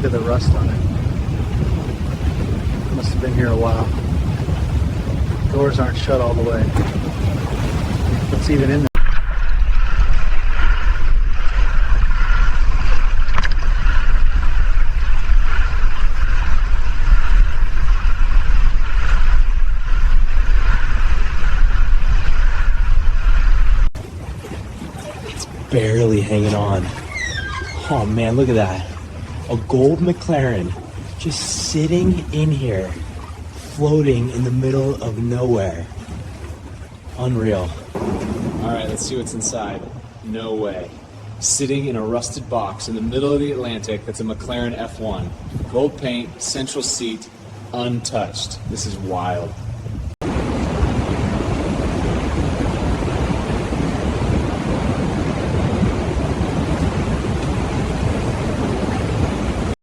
at the rust on it. Must have been here a while. Doors aren't shut all the way. What's even in there? Barely hanging on. Oh man, look at that. A gold McLaren just sitting in here, floating in the middle of nowhere. Unreal. All right, let's see what's inside. No way. Sitting in a rusted box in the middle of the Atlantic, that's a McLaren F1. Gold paint, central seat, untouched. This is wild.